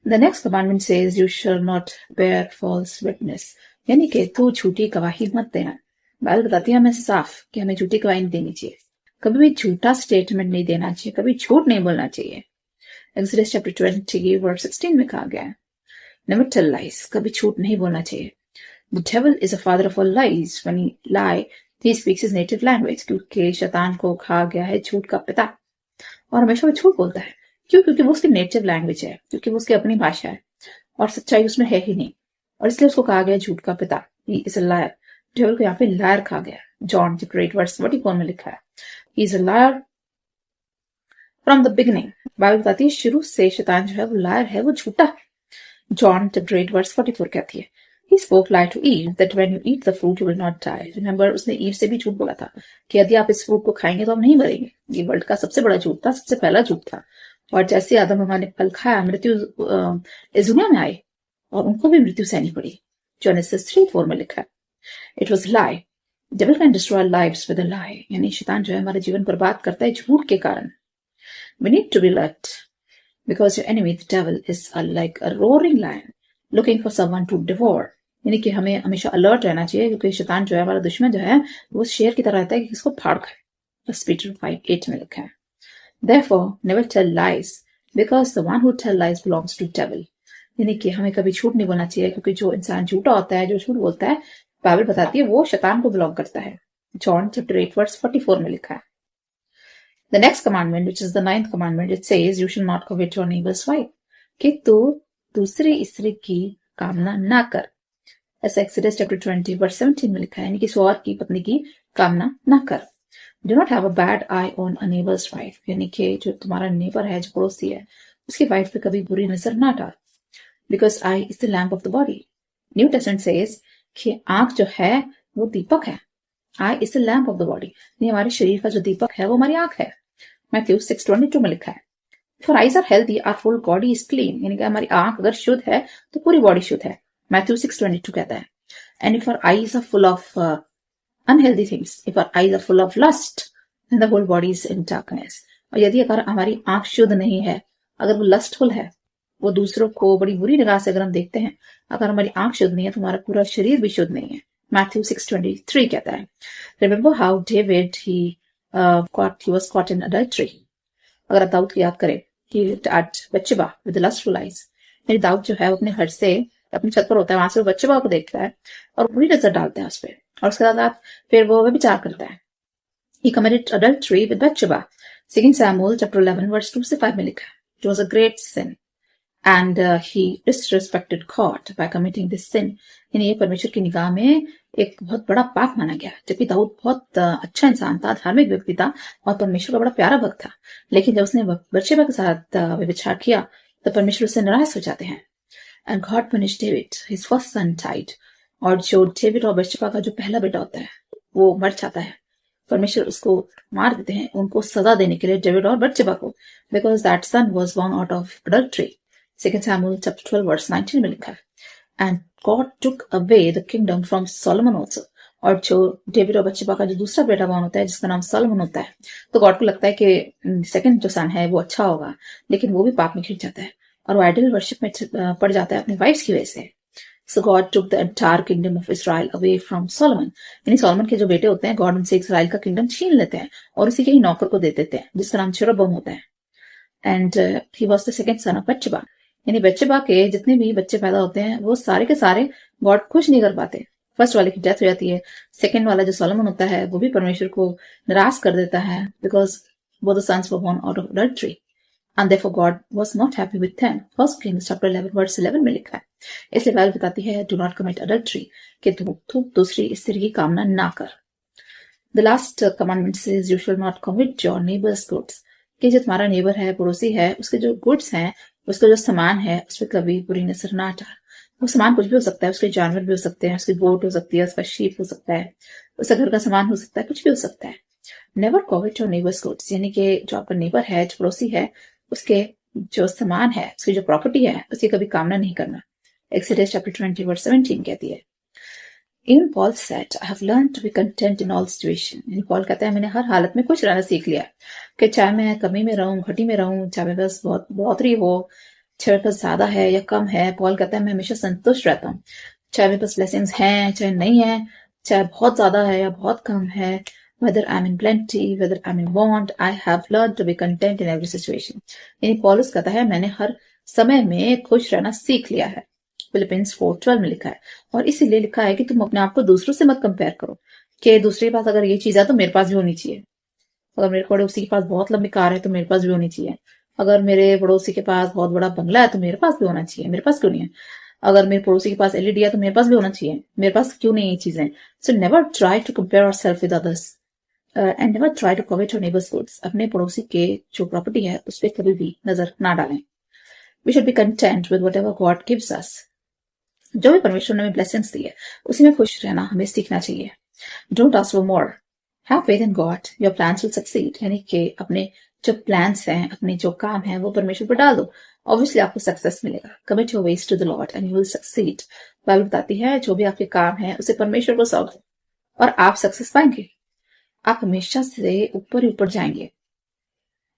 The next commandment says you shall not bear false witness, यानी कि तू झूठी गवाही मत देना। बाइबल बताती है हमें साफ कि हमें झूठी गवाही नहीं देनी चाहिए, कभी भी झूठा स्टेटमेंट नहीं देना चाहिए, कभी झूठ नहीं बोलना चाहिए। Exodus chapter 20 verse 16 में कहा गया है, Never tell lies, कभी झूठ नहीं बोलना चाहिए। The devil is a father of all lies. When he lie, he speaks his native language. क्योंकि शैतान को कहा गया है झूठ का पिता, और हमेशा वो झूठ बोलता है। क्यों? क्योंकि वो उसकी नेटिव लैंग्वेज है, क्योंकि वो उसकी अपनी भाषा है और सच्चाई उसमें है ही नहीं, और इसलिए उसको कहा गया झूठ का पिता। He is a liar. Devil को यहाँ पे लायर कहा गया। जॉन चैप्टर 8 वर्स 44 में लिखा है, He is a liar from the beginning. Bible बताती है शुरू से शैतान जो है वो लायर है, वो झूठा है। जॉन चैप्टर 8 वर्स 44 कहती है, He spoke lie to Eve that when you eat the fruit you will not die. Remember, उसने ईव से भी झूठ बोला था कि यदि आप इस फ्रूट को खाएंगे तो आप नहीं मरेंगे। ये वर्ल्ड का सबसे बड़ा झूठ था, सबसे पहला झूठ था। और जैसे आदम हवा ने फल खाया, मृत्यु इस दुनिया में आई और उनको भी मृत्यु सहनी पड़ी। जेनेसिस 3:4 में लिखा है, It was lie. Devil can destroy lives with a lie. यानी शैतान जो है हमारे जीवन बर्बाद करता है झूठ के कारण। We need to be alert because your enemy, the devil, is like a roaring lion looking for someone to devour. यानी कि हमें हमेशा अलर्ट रहना चाहिए, क्योंकि शैतान जो है हमारा दुश्मन जो है वो शेर की तरह रहता है कि किसको फाड़ खाए। 1 Peter 5:8 में लिखा है, Therefore never tell lies because the one who tell lies belongs to devil. यानी कि हमें कभी झूठ नहीं बोलना चाहिए, क्योंकि जो इंसान झूठा होता है, जो झूठ बोलता है, बाइबल बताती है वो शैतान को बिलोंग करता है। जॉन चैप्टर 8 वर्स 44 में लिखा है। The next commandment, which is the 9th commandment, it says you shall not covet your neighbor's wife, कि तू दूसरी स्त्री की कामना ना कर। ऐसा एक्सोडस चैप्टर 20 वर्स 17 में लिखा है, यानी कि और की पत्नी की कामना ना कर। Do not have a bad I on a neighbours wife, यानी कि जो तुम्हारा नेबर है, जो पड़ोसी है, उसकी वाइफ पे कभी बुरी नजर ना डाल। Because eye is the lamp of the body. New Testament says कि आंख जो है वो दीपक है। Eye is the lamp of the body, यानी हमारे शरीर का जो दीपक है वो हमारी आंख है। मैथ्यू 6:22 में लिखा है, for eyes are healthy are full body is clean, यानी कि हमारी आंख अगर शुद्ध है तो पूरी बॉडी शुद्ध है। Matthew 6:22 कहता है, and if our eyes are full of unhealthy things, if our eyes are full of lust, then the whole body is in darkness. और यदि अगर हमारी आंख शुद्ध नहीं है, अगर वो लस्टफुल है, वो दूसरों को बड़ी बुरी निगाह से अगर हम देखते हैं, अगर हमारी आंख शुद्ध नहीं है तो हमारा पूरा शरीर भी शुद्ध नहीं है। Matthew 6:23 कहता है, remember how David he was caught in adultery. अगर आप दाऊद को याद करें, he had Bathsheba with lustful eyes. यानी दाऊद जो है अपने घर से अपनी छत पर होता है, वहां से वो बच्चेबा को देखता है और बुरी नजर डालता है उस पर, और उसके बाद फिर वो विचार करता है। He committed adultery with Bathsheba. 2 Samuel chapter 11 verse 2 से 5 में लिखा है, It was a great sin and he disrespected God by committing this sin. यानी ये परमेश्वर की निगाह में एक बहुत बड़ा पाप माना गया। जबकि दाऊद बहुत अच्छा इंसान था, धार्मिक व्यक्ति था और परमेश्वर का बड़ा प्यारा भक्त था, लेकिन जब उसने बच्चेबा के साथ विचार किया तो परमेश्वर उससे नाराज हो जाते हैं। And God punished David. His first son died और जो डेविड और बत्शेबा का जो पहला बेटा होता है वो मर जाता है, परमेश्वर उसको मार देते हैं उनको सजा देने के लिए, डेविड और बत्शेबा को, because that son was born out of adultery. Second Samuel chapter 12 verse 19 में लिखा है, and God took away the kingdom from Solomon also. और जो डेविड और बत्शेबा का जो दूसरा बेटा बॉर्न होता है जिसका नाम सोलोमन होता है, तो गॉड को लगता है कि सेकंड जो सन है वो अच्छा होगा, लेकिन वो भी पाप में घिर जाता है और वो आइडल वर्शिप में पड़ जाता है अपनी वाइफ की वजह से। So God took the entire kingdom of Israel away from Solomon. यानी सोलोमन के जो बेटे होते हैं, गॉड उनसे इसराइल का किंगडम छीन लेते हैं और उसी के ही नौकर को दे देते हैं जिसका नाम जेरोबोम होता है। And he was the second son of Bathsheba. यानी बत्शेबा के जितने भी बच्चे पैदा होते हैं वो सारे के सारे गॉड खुश नहीं कर पाते। फर्स्ट वाले की डेथ हो जाती है, सेकंड वाला जो सोलोमन होता है वो भी परमेश्वर को निराश कर देता है, because both the sons were born out of adultery and therefore God was not happy with them. First Kings chapter 11 verse 11 में लिखा है। इसलिए बाइबल बताती है do not commit adultery, कि तू दूसरी स्त्री की कामना ना कर। The last commandment says you shall not commit your neighbor's goods, कि जो तुम्हारा नेबर है, पड़ोसी है, उसके जो गुड्स हैं, उसका जो सामान है, उस पर कभी बुरी नजर ना डाल। वो सामान कुछ भी हो सकता है, उसके जानवर भी हो सकते हैं, उसकी बोट हो सकती है, उसका शीप हो सकता है, उसका घर का सामान हो सकता है, कुछ भी हो सकता है। नेवर कॉवेट योर नेबर्स गुड्स, यानी कि जो आपका नेबर है, जो पड़ोसी है, उसके जो सामान है, उसकी जो प्रॉपर्टी है, उसकी कभी कामना नहीं करना। एक्सोडस चैप्टर 20 वर्स 17 कहती है। Even Paul said, I have learned to be content in all situations. यानी पॉल कहता है मैंने हर हालत में खुश रहना सीख लिया, कि चाहे मैं कमी में रहूं, घटी में रहूं, चाहे मेरे पास बहुत बढ़ोतरी हो, चाहे मेरे पास ज्यादा है या कम है, पॉल कहता है मैं हमेशा संतुष्ट रहता हूँ। चाहे मेरे पास ब्लेसिंग्स हैं चाहे नहीं है, चाहे बहुत ज्यादा है या बहुत कम है, whether I'm in plenty, whether I'm in want, I have learned to be content in every situation. यानी पॉलुस कहता है मैंने हर समय में खुश रहना सीख लिया है। फिलिपिन्स 4:12 में लिखा है, और इसीलिए लिखा है कि तुम अपने आप को दूसरों से मत कंपेयर करो, कि दूसरे के पास अगर ये चीज है तो मेरे पास भी होनी चाहिए। अगर मेरे पड़ोसी के पास बहुत लंबी कार है तो मेरे पास भी होनी चाहिए। अगर मेरे पड़ोसी के पास बहुत बड़ा बंगला है तो मेरे पास भी होना चाहिए। मेरे पास क्यों नहीं है? अगर मेरे पड़ोसी के पास एलईडी है तो मेरे पास भी होना चाहिए। मेरे पास क्यों नहीं ये चीजें? So never try to compare ourself with others and never try to covet your neighbours goods. अपने पड़ोसी के जो प्रॉपर्टी है उस पर कभी भी नजर ना डालें। We should be content with whatever God gives us. जो भी परमेश्वर ने हमें ब्लेसिंग्स दी है उसी में खुश रहना हमें सीखना चाहिए। Don't ask for more, have faith in God, your plans will succeed. यानी कि अपने जो प्लान्स हैं, अपने जो काम है वो परमेश्वर पर डाल दो, ऑब्वियसली आपको सक्सेस मिलेगा। Commit your ways to the Lord and you will succeed. Bible बताती है जो भी आपके काम है उसे परमेश्वर को सौंप दो और आप सक्सेस पाएंगे। आप हमेशा से ऊपर ही ऊपर जाएंगे,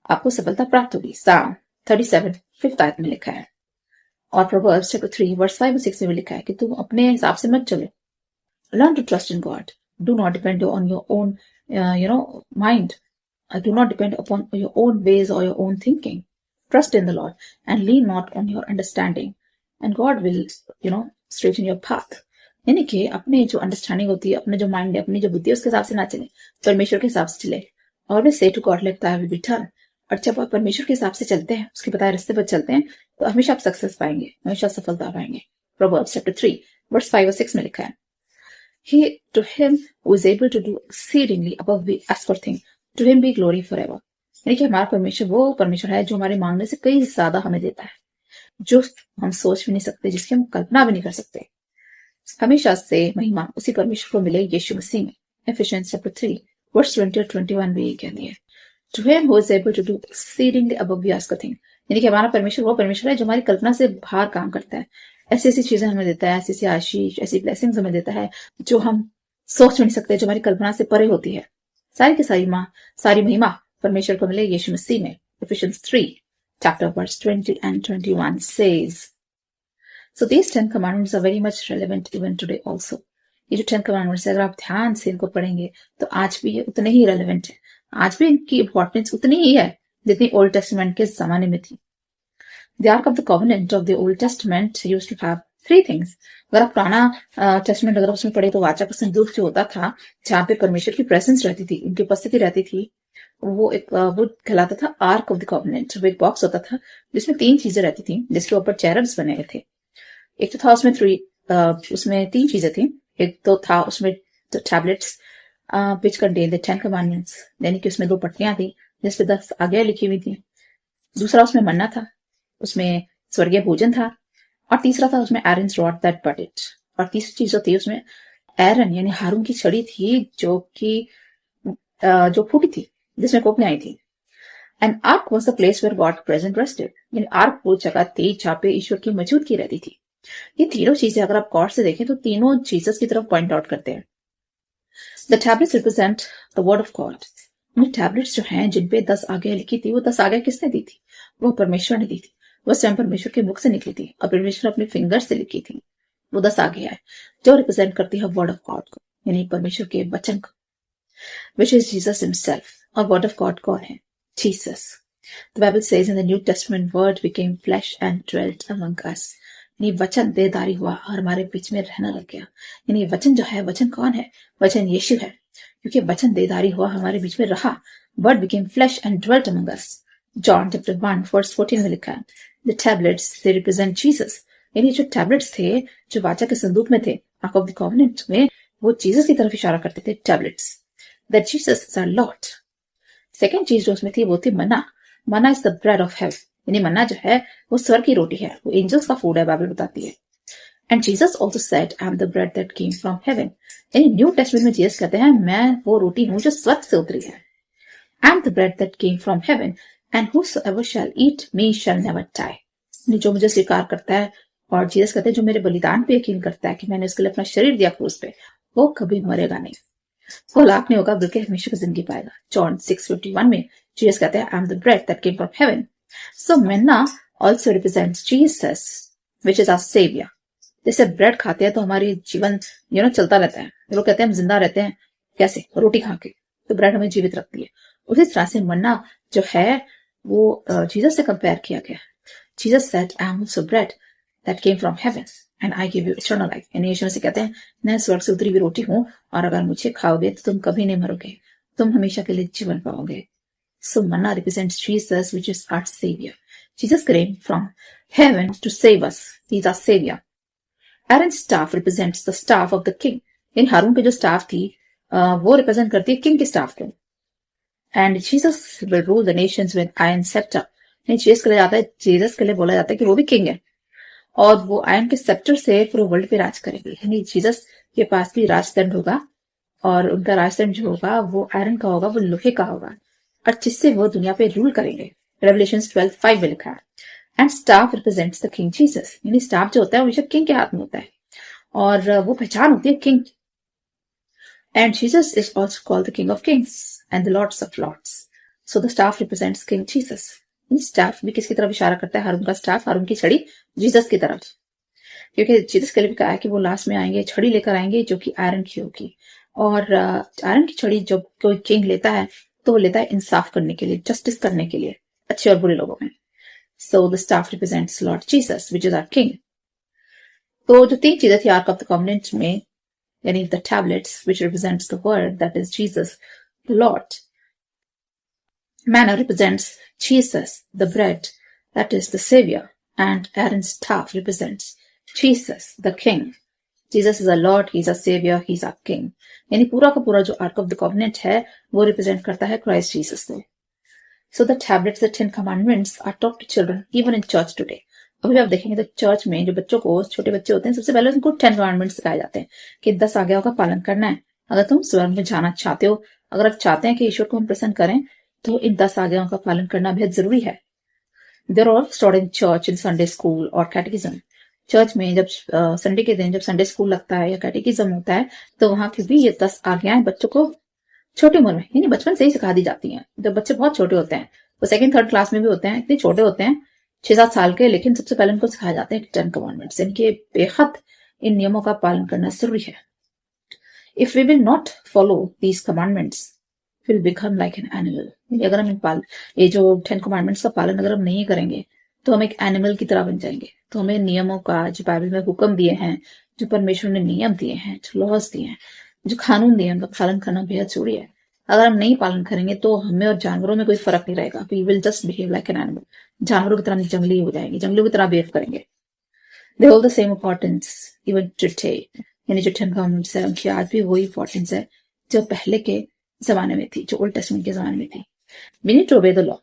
आपको सफलता प्राप्त होगी। साम 37 5th आयत में लिखा है, और प्रोवर्ब्स चैप्टर 3 वर्स 5 और 6 में लिखा है कि तुम अपने हिसाब से मत चलो। Learn to trust in God, do not depend on your own mind, do not depend upon your own ways or your own thinking. Trust in the Lord and lean not on your understanding, and God will straighten your path. यानी कि अपने जो अंडरस्टैंडिंग होती है, अपने जो माइंड है, अपनी जो बुद्धि है, उसके हिसाब से ना चले, परमेश्वर के हिसाब से चले। Always say to God, let thy will be done. और जब आप परमेश्वर के हिसाब से चलते हैं, उसके बताए रास्ते पर चलते हैं, तो हमेशा आप सक्सेस पाएंगे, हमेशा सफलता पाएंगे। Proverbs chapter 3 verse 5 और 6 में लिखा है, He to him who is able to do exceedingly above we ask or think, to him be glory forever. यानी कि हमारा परमेश्वर वो परमेश्वर है जो हमारे मांगने से कई ज्यादा हमें देता है, जो हम सोच भी नहीं सकते, जिसकी हम कल्पना भी नहीं कर सकते। हमेशा से महिमा उसी परमेश्वर को मिले यीशु मसीह में। Ephesians chapter 3 verse 20 और 21 भी ये कहती है, To him who is able to do exceedingly above we ask or think. यानी कि हमारा परमेश्वर वो परमेश्वर है जो हमारी कल्पना से बाहर काम करता है, ऐसी ऐसी चीजें हमें देता है, ऐसी ऐसी आशीष, ऐसी ब्लेसिंग्स हमें देता है जो हम सोच नहीं सकते, जो हमारी कल्पना से परे होती है। सारी की सारी महिमा परमेश्वर को मिले यीशु मसीह में। Ephesians 3 chapter verse 20 and 21 says, So these 10 commandments are very much relevant even today also. ये जो 10 commandments है, अगर आप ध्यान से इनको पढ़ेंगे तो आज भी ये उतने ही रेलिवेंट है। आज भी इनकी इंपॉर्टेंस उतनी ही है जितनी ओल्ड टेस्टामेंट के जमाने में थी। The Ark of the Covenant of the Old Testament used to have 3 things. अगर आप पुराना टेस्टमेंट अगर उसमें पढ़े तो वाचा का संदूक जो होता था, जहाँ पे परमेश्वर की प्रेजेंस रहती थी, उनकी उपस्थिति रहती थी, वो कहलाता था आर्क ऑफ द कॉवेनेंट। वो एक बॉक्स होता था जिसमें 3 चीजें रहती थी, जिसके ऊपर चेरब्स बने हुए थे। एक तो था उसमें 3 चीजें थी। एक तो था उसमें tablets which contain the 10 commandments, यानी कि उसमें 2 पट्टियां थी जिसपे 10 आज्ञाएं लिखी हुई थी। दूसरा उसमें मन्ना था, उसमें स्वर्गीय भोजन था, और तीसरा था उसमें एरन्स रॉड दैट बटेड, और तीसरी चीज जो थी उसमें एरन यानी हारून की छड़ी थी जो फूटी थी, जिसमें कोपने आई थी। And ark was the place where God present rested, यानी आर्क वो जगह थी जहाँ पे ईश्वर की मौजूदगी रहती थी। ये तीनों चीजें अगर आप गौर से देखें तो तीनों जीसस की तरफ पॉइंट आउट करते हैं। The tablets represent the word of God. ये टैबलेट्स जो हैं जिनपे 10 आज्ञाएं लिखी थी, वो 10 आज्ञाएं किसने दी थी? वो परमेश्वर ने दी थी। वो स्वयं परमेश्वर के मुख से निकली थी और परमेश्वर अपने फिंगर से लिखी थी। वो 10 आज्ञाएं जो रिप्रेजेंट करती है वर्ड ऑफ गॉड को, यानी परमेश्वर के वचन को, विच इज जीसस हिमसेल्फ। और वर्ड ऑफ गॉड कौन है? Jesus. The Bible says in the New Testament, word became flesh and dwelt among us. यानी वचन देहधारी हुआ और हमारे बीच में रहने लग गया। यानी वचन जो है, वचन कौन है? वचन यीशु है, क्योंकि वचन देहधारी हुआ हमारे बीच में रहा। Word became flesh and dwelt among us. John chapter 1 verse 14 में लिखा है, the tablets they represent Jesus. यानी जो टैबलेट्स थे, जो वाचा के संदूक में थे, आर्क ऑफ द कॉवेनेंट में, वो जीसस की तरफ इशारा करते थे। Tablets, that Jesus is our Lord. Second चीज जो उसमें थी वो थी manna. Manna is the bread of heaven, यानी मन्ना जो है वो स्वर्ग की रोटी है, वो एंजल्स का फूड है, बाइबल बताती है। And Jesus also said, I am the bread that came from haven. यानी न्यू टेस्टमेंट में जीसस कहते हैं, मैं वो रोटी हूं जो स्वर्ग से उतरी है। I am the bread that came from heaven and whosoever shall eat me shall never die. जो मुझे स्वीकार करता है, और जीसस कहते हैं जो मेरे बलिदान पे यकीन करता है कि मैंने उसके लिए अपना शरीर दिया क्रूस पे, वो कभी मरेगा नहीं, वो हलाक नहीं होगा, बल्कि हमेशा की जिंदगी पाएगा। जॉन 6:51 में जीसस कहते हैं, I am the bread that came from heaven. So manna also represents Jesus which is our saviour. जैसे ब्रेड खाते हैं तो हमारी जीवन चलता रहता है, लोग कहते हैं हम जिंदा रहते हैं कैसे? रोटी खा के, तो ब्रेड हमें जीवित रखती है। उसी तरह से मन्ना जो है वो जीसस से कंपेयर किया गया। Jesus said, I am also bread that came from heaven and I give you eternal life. यानी यीशु मसीह कहते हैं, मैं स्वर्ग से उतरी हुई रोटी हूं, और अगर मुझे खाओगे तो तुम कभी नहीं मरोगे, तुम हमेशा के लिए जीवन पाओगे। So manna represents Jesus which is our saviour. Jesus came from heaven to save us, he is our saviour. Aaron staff represents the staff of the king. यानी हारून की जो स्टाफ थी वो रिप्रेजेंट करती है किंग की स्टाफ को। And Jesus will rule the Nations with iron sceptre. Jesus के लिए बोला जाता है कि वो भी किंग है, और वो आयरन के सेप्टर से पूरे वर्ल्ड पे राज करेंगे। यानी जीसस के पास भी राजदंड होगा, और उनका राजदंड जो होगा वो आयरन का होगा, वो लोहे का होगा, और जिससे वो दुनिया पे रूल करेंगे। रेवलेशंस 12:5 में लिखा है। And staff represents the king Jesus. यानी स्टाफ जो होता है वो हमेशा किंग के हाथ में होता है, और वो पहचान होती है king. And Jesus is also called the king of kings and the lords of lords. So the staff represents king Jesus. Staff भी किसकी तरफ इशारा करता है? हारून का स्टाफ, हारून की छड़ी जीसस की तरफ, क्योंकि जीसस के लिए भी कहा है कि वो लास्ट में आएंगे, छड़ी लेकर आएंगे जो कि आयरन की होगी। और आयरन की छड़ी जब कोई किंग लेता है तो वो लेता है इंसाफ करने के लिए, जस्टिस करने के लिए अच्छे और बुरे लोगों में। So the staff represents Lord Jesus which is our king. तो जो तीन चीजें थी आर्क ऑफ द कॉवेनेंट में, यानी the tablets which represents the word that is Jesus the Lord, manna represents Jesus, the bread, that is the Savior, and Aaron's staff represents Jesus, the King. Jesus is our Lord, He's our Savior, He's our King. यानी पूरा का पूरा जो आर्क ऑफ द कॉवेनेंट है वो रिप्रेजेंट करता है क्राइस्ट जीसस को। So the tablets, the 10 commandments are taught to children even in church today. अभी आप देखेंगे तो चर्च में जो बच्चों को, छोटे बच्चे होते हैं, सबसे पहले उनको 10 कमांडमेंट्स सिखाए जाते हैं कि 10 आज्ञाओं का पालन करना है। अगर तुम स्वर्ग में जाना चाहते हो, अगर आप चाहते हैं कि ईश्वर को हम प्रसन्न करें, तो इन 10 आज्ञाओं का पालन करना बेहद जरूरी है। They're all stored in church, in Sunday school और कैटेकिज्म। चर्च में जब संडे के दिन जब संडे स्कूल लगता है या कैटेकिज्म होता है, तो वहां की भी ये 10 आज्ञाएं बच्चों को छोटी उम्र में, यानी बचपन से ही सिखा दी जाती हैं। जब बच्चे बहुत छोटे होते हैं, वो 2nd-3rd क्लास में भी होते हैं, इतने छोटे होते हैं, 6-7 साल के, लेकिन सबसे पहले उनको सिखाए जाते हैं 10 कमांडमेंट्स। इनके बेहद इन नियमों का पालन करना जरूरी है। If we will not follow these commandments, will become like an animal. अगर हम ये जो 10 कमांडमेंट्स का पालन अगर हम नहीं करेंगे, तो हम एक एनिमल की तरह बन जाएंगे। तो हमें नियमों का, जो बाइबल में हुक्म दिए हैं, जो परमेश्वर ने नियम दिए हैं, जो लॉज दिए हैं, जो कानून दिए हैं, उनका पालन करना बेहद जरूरी है। अगर हम नहीं पालन करेंगे तो हमें और जानवरों में कोई फर्क नहीं रहेगा। We will just behave like an animal. जानवरों की तरह जंगली हो जाएंगे, जंगलियों की तरह बिहेव करेंगे। They hold the same importance even today. यानी जो 10 कमांडमेंट्स है, उनकी आज भी वही इंपॉर्टेंस है जो पहले के जमाने में थी, जो ओल्ड टेस्टमेंट के जमाने में थी। We need to obey the law.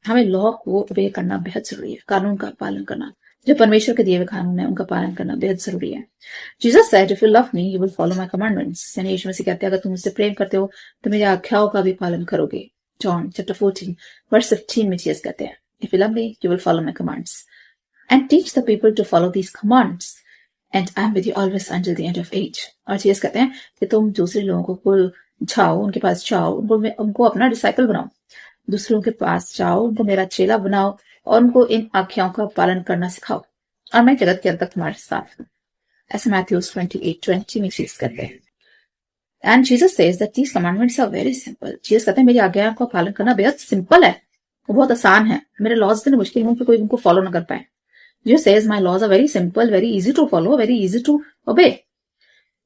हमें लॉ को ओबे करना बेहद जरूरी है, कानून का पालन करना। जो परमेश्वर के दिए हुए कानून है उनका पालन करना बेहद जरूरी है। Jesus said, if you love me you will follow my commandments, यानी यीशु मसीह कहते हैं अगर तुम मुझसे प्रेम करते हो तो मेरी आज्ञाओं का भी पालन करोगे। जॉन चैप्टर 14 वर्स 15 में जीसस कहते हैं, if you love me you will follow my commands and teach the people to follow these commands and I am with you always until the end of age. और जीसस कहते हैं कि तुम दूसरे लोगों को जाओ, उनके पास जाओ, उनको अपना डिसाइपल बनाओ, दूसरों के पास जाओ, उनको मेरा चेला बनाओ और उनको इन आज्ञाओं का पालन करना सिखाओ और मैं जगत के अंत तक तुम्हारे साथ हूँ। ऐसे मैथ्यूज 28:20 में जीसस कहते हैं। And Jesus says that these commandments are very simple. Jesus कहते हैं मेरी आज्ञाओं का पालन करना बेहद सिंपल है, वो बहुत आसान है। मेरे लॉज इतने मुश्किल हों कि कोई उनको फॉलो ना कर पाए। Jesus says my laws are very simple, very easy to follow, very easy to obey.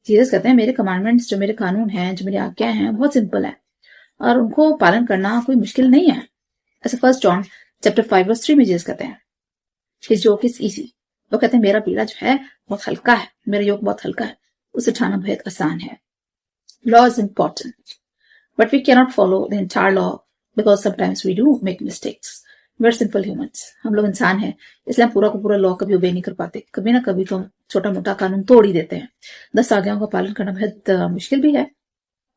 Jesus कहते हैं मेरे कमांडमेंट्स, जो मेरे कानून हैं, जो मेरी आज्ञाएं हैं, बहुत सिंपल है और उनको पालन करना कोई मुश्किल नहीं है। ऐसे 1 जॉन चैप्टर 5:3 में जीसस कहते हैं हिज योक इज इजी। वो कहते हैं मेरा बीड़ा जो है बहुत हल्का है, मेरा योक बहुत हल्का है, उसे उठाना बेहद आसान है। Law is important but we can not follow the entire law because sometimes we do make mistakes. We are simple humans, हम लोग इंसान हैं, इसलिए हम पूरा का पूरा लॉ कभी ओबे नहीं कर पाते। कभी ना कभी तो हम छोटा मोटा कानून तोड़ ही देते हैं। 10 आज्ञाओं का पालन करना बेहद मुश्किल भी है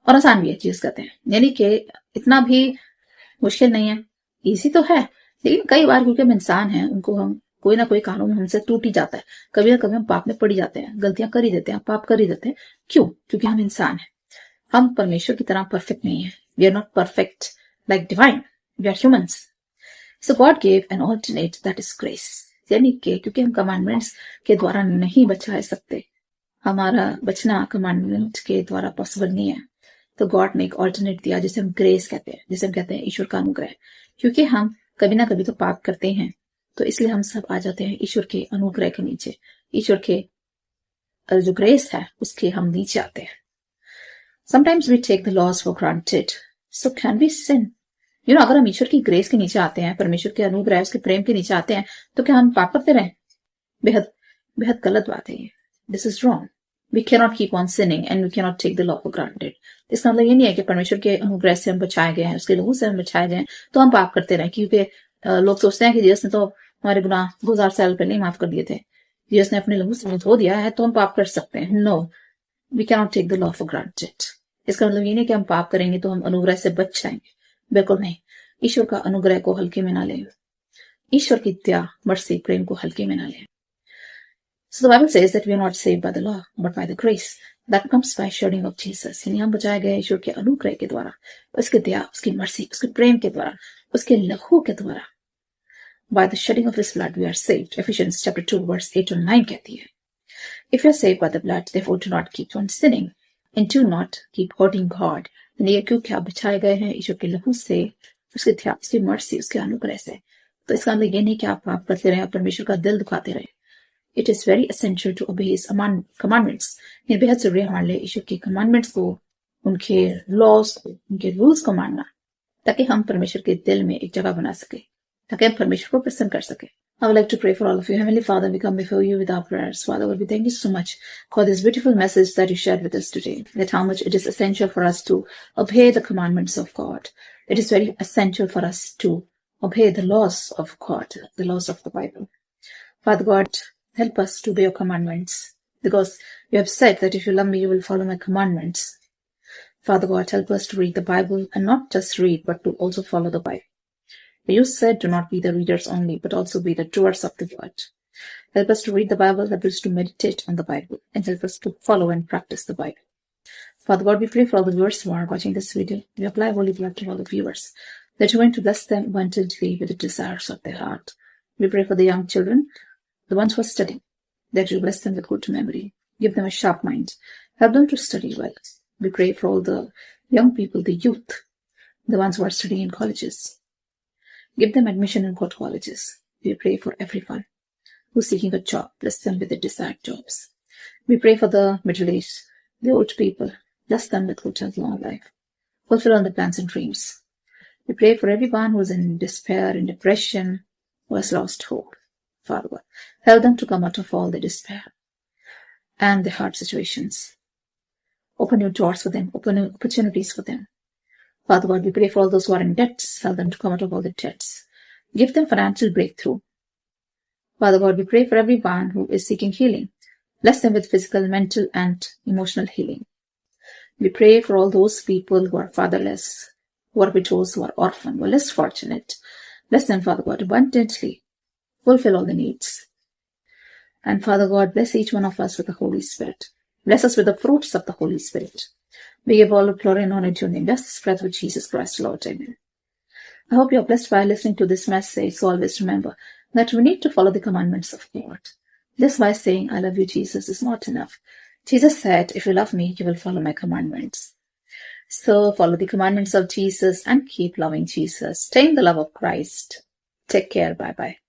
और आसान भी है। चीज कहते हैं यानी कि इतना भी मुश्किल नहीं है, इजी तो है, लेकिन कई बार क्योंकि हम इंसान हैं, उनको हम कोई ना कोई कानून हमसे टूट ही जाता है। कभी ना कभी हम पाप में पड़ ही जाते हैं, गलतियां कर ही देते हैं, पाप कर ही देते हैं। क्यों? क्योंकि हम इंसान हैं। हम परमेश्वर की तरह परफेक्ट नहीं है। We are not perfect like divine, we are humans. So God gave an alternate that is grace, यानी कि क्योंकि हम कमांडमेंट्स के द्वारा नहीं बचा सकते, हमारा बचना कमांडमेंट के द्वारा पॉसिबल नहीं है, तो गॉड ने एक ऑल्टरनेट दिया जिसे हम ग्रेस कहते हैं, जिसे हम कहते हैं ईश्वर का अनुग्रह। क्योंकि हम कभी ना कभी तो पाप करते हैं, तो इसलिए हम सब आ जाते हैं ईश्वर के अनुग्रह के नीचे। ईश्वर के जो ग्रेस है उसके हम नीचे आते हैं। Sometimes we take the laws for granted, so can we sin. अगर हम ईश्वर की ग्रेस के नीचे आते हैं, परमेश्वर के अनुग्रह, उसके प्रेम के नीचे आते हैं, तो क्या हम पाप करते रहें? बेहद बेहद गलत बात है ये। This is wrong. We cannot keep on sinning and we cannot take the law for granted. इसका मतलब ये नहीं है कि परमेश्वर के अनुग्रह से हम बचाए गए हैं, उसके लहू से हम बचाए गए हैं तो हम पाप करते रहें। क्योंकि लोग सोचते हैं कि जीसस ने तो हमारे गुनाह 2000 साल पहले ही माफ कर दिए थे, जीसस ने अपने लहू से धो दिया है तो हम पाप कर सकते हैं। No, we can not take the law for granted. इसका मतलब ये नहीं कि हम पाप करेंगे तो हम अनुग्रह से बच जाएंगे, बिल्कुल नहीं। ईश्वर का अनुग्रह को हल्के में ना लें, ईश्वर की दया, मर्सी, प्रेम को हल्के में ना लें। So the Bible says that we are not saved by the law, but by the grace that comes by shedding of Jesus. यानी हम बचाए गए ईश्वर के अनुग्रह के द्वारा, उसके दया, उसकी मर्सी, उसके प्रेम के द्वारा, उसके लहू के द्वारा। By the shedding of His blood we are saved. Ephesians chapter 2 verse 8 और 9 कहती है, If you are saved by the blood, therefore do not keep on sinning and do not keep hurting God. यानी क्योंकि आप बचाए गए हैं ईश्वर के लहू से, उसके दया, उसकी मर्सी, उसके अनुग्रह से, तो इसका मतलब ये नहीं कि आप पाप करते रहे और परमेश्वर का दिल दुखाते रहे। It is very essential to obey His commandments. ये बेहद जरूरी है हमारे लिए ईश्वर के कमांडमेंट्स को, उनके लॉज को, उनके रूल्स को मानना, ताकि हम परमेश्वर के दिल में एक जगह बना सके, ताकि हम परमेश्वर को प्रसन्न कर सके। I would like to pray for all of you. Heavenly Father, we come before you with our prayers. Father, we thank you so much for this beautiful message that you shared with us today, that how much it is essential for us to obey the commandments of God. It is very essential for us to obey the laws of God, the laws of the Bible. Father God, help us to obey your commandments, because you have said that if you love me, you will follow my commandments. Father God, help us to read the Bible, and not just read, but to also follow the Bible. You said, do not be the readers only, but also be the doers of the word. Help us to read the Bible, help us to meditate on the Bible, and help us to follow and practice the Bible. Father God, we pray for all the viewers who are watching this video. We apply holy blood to all the viewers, that you're going to bless them abundantly with the desires of their heart. We pray for the young children, the ones who are studying, that you bless them with good memory, give them a sharp mind, help them to study well. We pray for all the young people, the youth, the ones who are studying in colleges. Give them admission in good colleges. We pray for everyone who's seeking a job, bless them with the desired jobs. We pray for the middle-aged, the old people, bless them with good and long life. Fulfill all the plans and dreams. We pray for everyone who is in despair, in depression, who has lost hope. Father God, help them to come out of all the despair and the hard situations. Open your doors for them, open new opportunities for them. Father God, we pray for all those who are in debts, help them to come out of all the debts. Give them financial breakthrough. Father God, we pray for everyone who is seeking healing. Bless them with physical, mental, and emotional healing. We pray for all those people who are fatherless, who are widows, who are orphan, who are less fortunate. Bless them, Father God, abundantly. Fulfill all the needs. And Father God, bless each one of us with the Holy Spirit. Bless us with the fruits of the Holy Spirit. We give all the glory and honor to your name. Bless this breath with Jesus Christ, Lord. Amen. I hope you are blessed by listening to this message. So always remember that we need to follow the commandments of God. Just by saying, I love you, Jesus, is not enough. Jesus said, if you love me, you will follow my commandments. So follow the commandments of Jesus and keep loving Jesus. Stay in the love of Christ. Take care. Bye-bye.